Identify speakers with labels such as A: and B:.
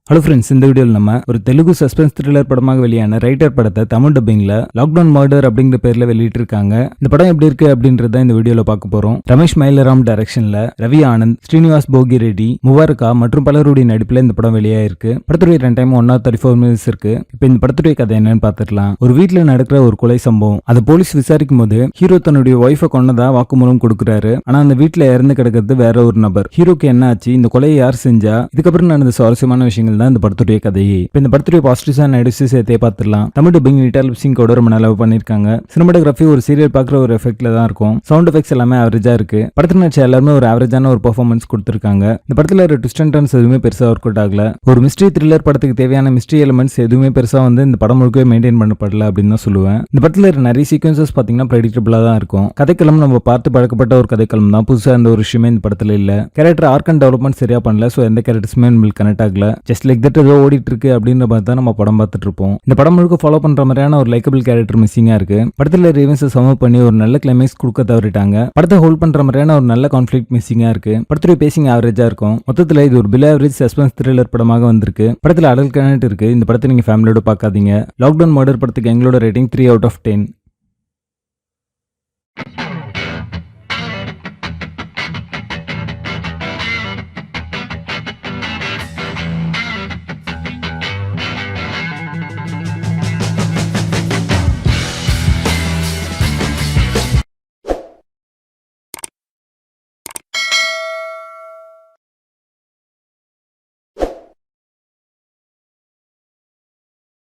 A: Hello friends, இந்த வீடியோவில் நம்ம ஒரு தெலுங்கு சஸ்பென்ஸ் த்ரில்லர் படமாக வெளியான ரைட்டர் படத்தை தமிழ் டப்பிங்ல லாக்டவுன் மர்டர் அப்படிங்கிற பேர்ல வெளியிட்டிருக்காங்க. இந்த படம் எப்படி இருக்கு அப்படின்றத இந்த வீடியோல பார்க்க போறோம். ரமேஷ் மயிலராம் டைரக்ஷன்ல ரவி ஆனந்த், ஸ்ரீனிவாஸ் போகி ரெட்டி, முவாரகா மற்றும் பலருடைய நடிப்புல இந்த படம் வெளியாயிருக்கு. படத்துடைய ரன் டைம் 134 minutes இருக்கு. இப்போ இந்த படத்துடைய கதை என்னன்னு பார்த்துடலாம். ஒரு வீட்டுல நடக்கிற ஒரு கொலை சம்பவம். அதை போலீஸ் விசாரிக்கும் போது ஹீரோ தன்னுடைய ஒய்ஃபை கொன்னதா வாக்குமூலம் கொடுக்குறாரு. ஆனா அந்த வீட்டுல இறந்து கிடக்கிறது வேற ஒரு நபர். ஹீரோக்கு என்ன ஆச்சு, இந்த கொலையை யார் செஞ்சா, இதுக்கப்புறம் நடந்த சுவாரஸ்யமான விஷயங்கள் தான் இந்த படத்துடைய கதையே. இப்போ இந்த படத்துடைய பாசிட்டிவ்ஸ் அண்ட் நெகட்டிவ்ஸ் சேர்த்தே பார்த்துடலாம். தமிழ் டப்பிங் நீட்டால் சிங்கோட ரொம்ப நல்லா பண்ணிருக்காங்க. சினிமாட்டோகிராஃபி ஒரு சீரியல் பார்க்குற ஒரு எஃபெக்ட்ல தான் இருக்கும். சவுண்ட் எஃபெக்ட்ஸ் எல்லாமே ஆவரேஜா இருக்கு. படத்துல நடிச்ச எல்லாருமே ஒரு ஆவரேஜான ஒரு பெர்ஃபார்மன்ஸ் கொடுத்திருக்காங்க. இந்த படத்துல ஒரு ட்விஸ்ட் அண்ட் டர்ன்ஸ் எதுவுமே பெருசா ஒர்க் அவுட் ஆகல. ஒரு மிஸ்ட்ரி த்ரில்லர் படத்துக்கு தேவையான மிஸ்ட்ரி எலிமெண்ட்ஸ் எதுவுமே பெருசா இந்த படம் முழுக்கவே மெயின்டைன் பண்ணப்படல அப்படின்னு தான் சொல்லுவேன். இந்த படத்துல நிறைய சீக்வன்சஸ் பாத்தீங்கன்னா ப்ரெடிக்டபிளா தான் இருக்கும். கதைக்களம் நம்ம பார்த்து பழக்கப்பட்ட ஒரு கதைக்களம் தான். புதுசா அந்த ஒரு விஷயமே இந்த படத்துல இல்ல. கேரக்டர் ஆர்க் அண்ட் டெவலப்மெண்ட் சரியா பண்ணல. சோ எந்த கேரக்டர்ஸுமே நம்மளுக்கு கனெக்ட் ஆகல. ஜஸ்ட் லைக் தட் ஏதோ ஓடிட்டு இருக்கு அப்படின்ற மாதிரி தான் நம்ம படம் பார்த்துட்டு இருப்போம். இந்த படம் முழுக்க ஃபாலோ பண்ற மாதிரியான ஒரு லைக்கபிள் கேரக்டர் மிஸ்ஸிங்கா இருக்கு. படத்துல ரீவன்ஸை சம பண்ணி ஒரு நல்ல கிளைமேக்ஸ் கொடுக்க தவறிட்டாங்க. படத்தை ஹோல்ட் பண்ற மாதிரியான ஒரு நல்ல கான்ஃபிளிக்ட் மிஸ்ஸிங்கா இருக்கு. படத்துடைய பேசிங் ஆவரேஜா இருக்கும். மொத்தத்துல இது ஒரு பிலோ ஆவரேஜ் சஸ்பென்ஸ் த்ரில்லர் படமாக வந்திருக்கு. படத்துல அடல் கனெக்ட் இருக்கு. இந்த படத்தை நீங்க ஃபேமிலியோட பார்க்காதீங்க. லாக்டவுன் மர்டர் படத்துக்கு எங்களோட ரேட்டிங் 3 out of 10.